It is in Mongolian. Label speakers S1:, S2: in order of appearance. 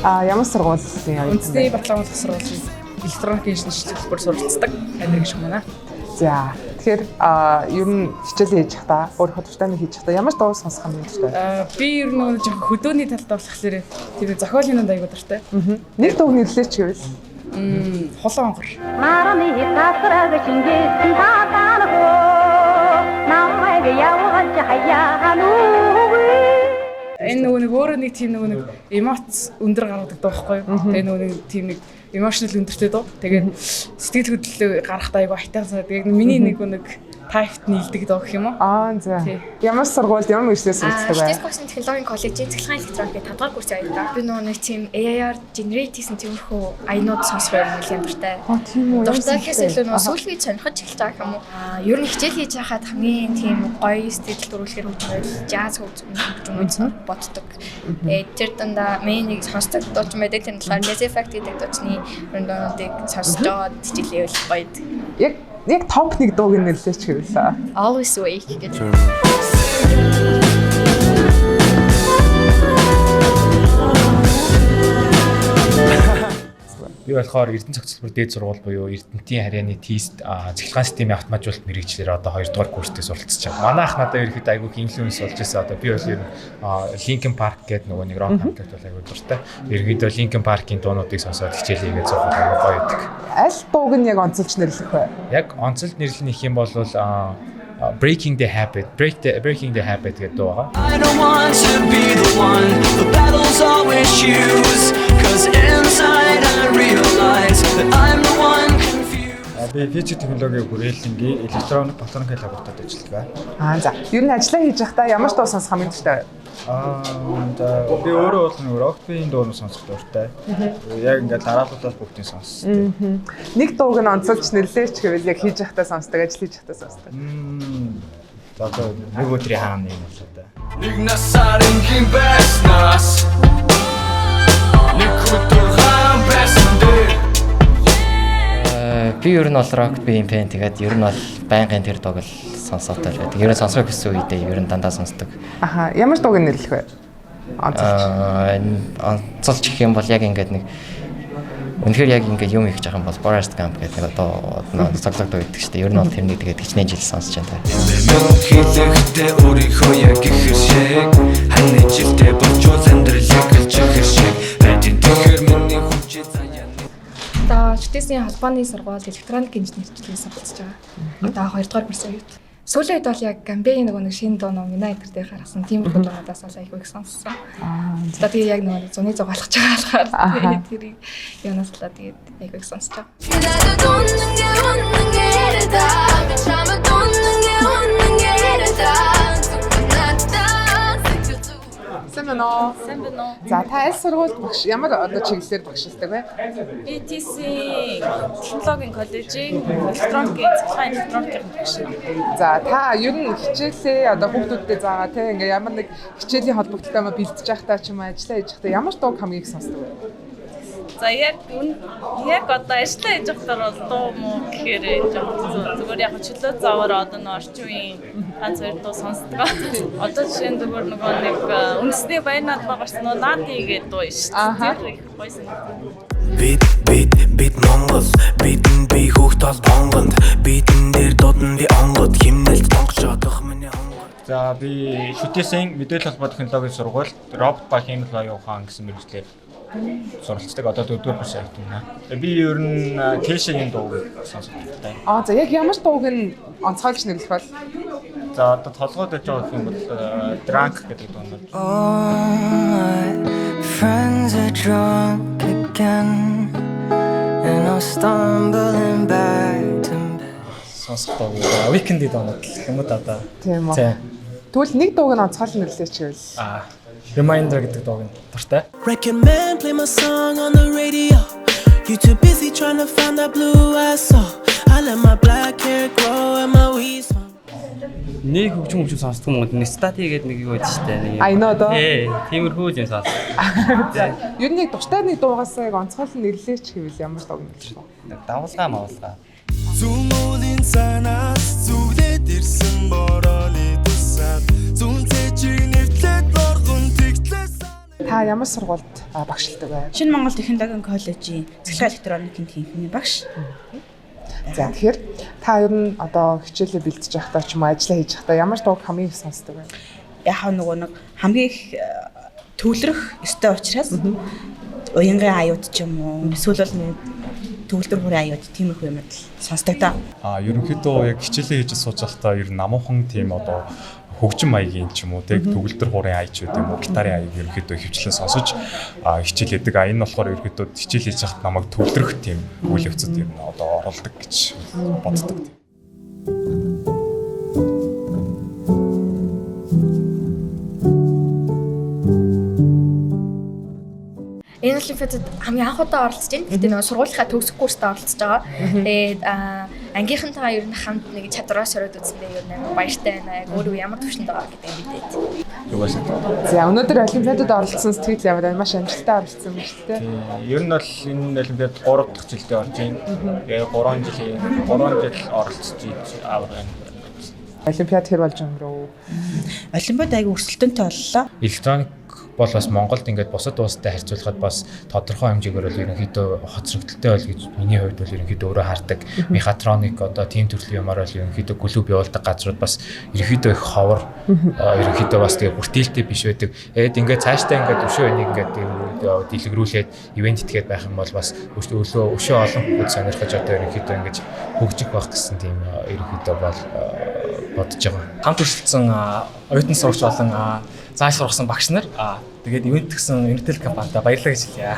S1: Ямар сургуулийн оюутан?
S2: Үндэсний бакалавр сургуулийн электроник инженерийн хэлбэр суралцдаг Андрей гэх юм байна.
S1: За. Тэгэхээр ер нь хичээл хийж байхдаа өөрөө дуртай хийж байхдаа ямар дуу сонсох юм бэ?
S2: Би ер нь нэг жоохон хөдөөний талдаа болохоор тэр зохиолын аягүй дуртай.
S1: Нэг дуу нэрлээч гэвэл
S2: Холон онгор.
S3: Марны хатараг шингээсэн таатанахоо намайг явуулж хаяануу.
S2: Энэ нэг өөрөө нэг тийм нэг эмоц өндөр гаргадаг дуу байхгүй юу? Тэгээ нэг тийм нэг emotional өндөртэй дуу. Тэгээд сэтгэл хөдлөлөө гаргахтаа айгу хайтаа санаад яг миний нэг тайпт нийлдэг дуу гэх юм уу?
S1: За. Ямар сургуульд ямар мэргэжлээс суралцдаг вэ?
S4: Техникийн технологийн коллежийн цэглэгийн электроникийн 5 дугаар курсын аяа. Би нэг тийм AIR generate хийсэн тиймэрхүү аянууд сонсохоор нэлээд дуртай.
S1: Тийм үү.
S4: Дуртай гэхээс илүү нөгөө сүүлгийг сонирхож эхэлж байгаа юм уу? Ер нь хичээл хийж байхад хамгийн тийм гоё сэтгэл төрүүлэхээр хөгжмөл jazz хөгжмөд боддог. Тэр дандаа мэйнийг сонсдог дууч мэдээ тэр талаар Lazy Fact гэдэг дуучны өрнөдийг сонсдоод хичээлээ гоё.
S1: Яг топ нэг дууг нэрлээч гэвэл
S4: Always Awake гэдэг.
S5: Би болохоор Эрдэнэ цогцлбор дээд сургууль буюу Эрдэнэтийн харьяаны тест цэглэгаан системийн автоматжуулалт мэргэжлэр одоо 2 дугаар курстэй суралцж байгаа. Манай ах надад ерөөхдөө айгүй инфлюенс болж байсан. Одоо би бол ер нь Linkin Park гэдэг нөгөө нэг рок хамтлагт бол айгүй дуртай. Ерөөхдөө Linkin Park-ийн дуунуудыг сонсоод хичээл хийгээд зовхоо айгүй гоё байдаг.
S1: Аль дууг нь яг онцолж нэрлэх вэ?
S5: Яг онцолж нэрлэх юм бол Breaking the Habit гэдэг дуу байгаа.
S6: I don't want to be the one, the battles always choose, cause inside I realize that I'm the one confused.
S5: Би физик технологийн хүрээлэнгийн электроник батарейн лабораторид ажилладаг.
S1: За. Ер нь ажиллаа хийж байхдаа ямар дуу сонсох юм дуртай вэ?
S5: Би өөрөө бол нэг рок-ийн дуу сонсох дуртай. Яг ингээд дараалалаас бүгдийг сонсдог.
S1: Нэг дууг нь онцолж нэрлээч гэвэл яг хийж байхдаа сонсдог, ажил хийж байхдаа сонсдог.
S5: За одоо нэг өдрийн хаана юм бол одоо.
S6: Нэг насарын хин байснаас нэг өдөр хаан байсан дээр.
S7: Би ер нь бол рок би юм фэн тэгээд ер нь бол байнгын тэр дууг л сонсоод байдаг. Ер нь сонсох гэсэн үедээ ер нь дандаа сонсдог.
S1: Ямар дууг нь нэрлэх вэ?
S7: Онцолж гэх юм бол яг ингээд нэг үнэхээр яг ингээд юм их жах юм бол Forest Gump гэдэг нэг одоо цогцогдоо байдаг шүү дээ. Ер нь бол тэрний тэгээд хичнээн жил сонсож байна.
S6: Хэлэхдээ өөрийнхөө яг их шиг хань жилдээ болчул амьдрал яг л чихэр шиг байдин тэгэхээр миний хүчээ заяа.
S4: Одоо ЖТС-ийн холбооны сургууль электроник инженерийн суралцж байгаа. Одоо 2 дугаар курсын үед. Сүүлийн үед бол яг Гамбигийн нэг шинэ дуу номина интердээ гаргасан тиймэрхүү дуунуудаас бол айгүй их сонссон. Одоо тэгээ яг нэг зуны зугаалгаж байгаа болохоор тэрийг янаас л тэгээд айгүй их сонсож байгаа.
S1: Сэмбэнэ. За та аль сургуульд багш ямар одоо чиглэлээр багшилдаг вэ?
S2: BTC технологийн коллежийн электроникийн цэглэгаан электроникийн багш.
S1: За та ер нь хичээлээ одоо хүүхдүүдтэй заагаа те ингээ ямар нэг хичээлийн холбогдолтой юм бэлдэж байхдаа ч юм ажиллаа хийж байхдаа ямар дуу хамгийн их сонсдог вэ?
S2: За яг одоо ажиллаа хийж байхдаа бол дуу муу гэхээр зүгээр яг чөлөө завар одоо нэг орчин үеийн ганц хоёр дуу сонсдог. Одоо жишээ нь зүгээр нэг үндэсний баянаад байгаарсан Нади гэдэг дуу шүү дээ. Тэр их гоё санагдав.
S6: Бит Монгол битэн би хүүхдэл бонгонд битэн дээр додон би онгод химнэлт тонгочодох миний онгод.
S5: За би шүтээсэн мэдээлэл холбоо технологийн сургуульд робот ба химик оюун ухаан гэсэн мэргэжлээр суралцдаг. Одоо 4-р курс явж байна. Би ер нь Кэшигийн дууг сонсох хэрэгтэй.
S1: За яг ямар дууг нь онцгойлж нэрлэх бол?
S5: За одоо толгойд байж байгаа юм бол Drunk гэдэг дуу нь.
S6: Friends are drunk again and I'm stumbling back to
S5: Сонсох дуу. Weekend-ийн дуунууд юм уу одоо.
S1: Тийм үү. Тэгвэл нэг дууг нь онцгойлж нэрлээч гэвэл
S5: Reminder гэдэг дууг нь дуртай.
S6: Recommend play my song on the radio. You too busy trying to find that blue I saw. I let my black hair grow and my weed smoke.
S8: Нэг хөгжим сонсдог юм уу? Нэг стати гэдэг нэг юу гэж штэ.
S1: Айноо доо.
S8: Тиймэрхүү юм сонсдог.
S1: Ер нь нэг дуртай нэг дуугаас яг онцгойлон нэрлээч гэвэл ямар дууг нэрлэх вэ?
S8: Давалгаа мавалгаа.
S6: Зүмөлийн санаас зүглээд ирсэн борооны тусаад зүнцээ чи нэвтлээд боргон тэгтлээс.
S1: Та ямар сургуульд багшилдаг вэ?
S9: Шинэ Монгол технологийн коллежийн цэцлэг электроникийн техникийн багш.
S1: За тэгэхээр та ер нь одоо хичээлээ бэлдэж байхдаа ч юм уу ажиллаа хийж байхдаа ямар дууг хамгийн их сонсдог вэ?
S9: Яг нэг хамгийн их төвлөрөх ёстой учраас уянгийн аюуд ч юм уу эсвэл бол төвлөр хүрээ аюуд тиймэрхүү юмд сонсдог та.
S10: Ерөнхийдөө яг хичээлээ хийж сууж байхдаа ер нь намуухан тийм одоо хөгжим маягийн ч юм уу тэг төгөлдөр хуурын аяч үү юм уу гитарын аяг ерөнхийдөө хөвчлэн сонсож хичээл хийдэг. Энэ болохоор ерөнхийдөө хичээл хийж байхад намайг төвлөрөх тийм үйл явцад ер нь одоо оролдог гэж боддог.
S4: Энэ олимпиадад хамгийн анх удаа оролцож байна. Гэтэ нөгөө сургуулийнхаа төгсөх курстаа оролцож байгаа. Тэгээд ангийнхантайгаа ер нь хамт нэг чадвараа сороод үзсэндээ ер нь баяртай байна. Яг өөрөө ямар төвшөнд байгаа гэдэг мэдээд.
S1: За өнөөдөр олимпиадад оролцсон сэтгэл ямар байна? Маш амжилттай оролцсон юм шүү дээ.
S5: Ер нь бол энэ олимпиад 3 дахь жилдээ орж байна. Тэгээ 3 жил оролцож авах байна.
S1: Олимпиад хэр болж өнгөрөв?
S9: Олимпиад аягүй өрсөлдөөнтэй боллоо.
S5: Электроник бол бас Монголд ингээд бусад улстай харьцуулахад бас тодорхой хэмжээгээр бол ерөнхийдөө хоцрогдолтой бол гэж миний хувьд бол ерөнхийдөө өөрөө хардаг. Мехатроник одоо тийм төрлийн юмар бол ерөнхийдөө клуб явуулдаг газрууд бас ерөнхийдөө их ховор ерөнхийдөө бас тэгээ хүртээлтэй биш байдаг. Ингээд цаашдаа ингээд өшөө энийг ингээд дэлгэрүүлээд ивент итгээд байх юм бол бас өшөө олон хүмүүс сонирхож одоо ерөнхийдөө ингээд хөгжих байх гэсэн тийм ерөнхийдөө бол бодож байгаа.
S8: Хамт өрсөлдсөн оюутан сурагч болон зааш сургасан багш нар тэгээд ивент гэсэн Unitel компанитай баярлалаа гэж хэлье.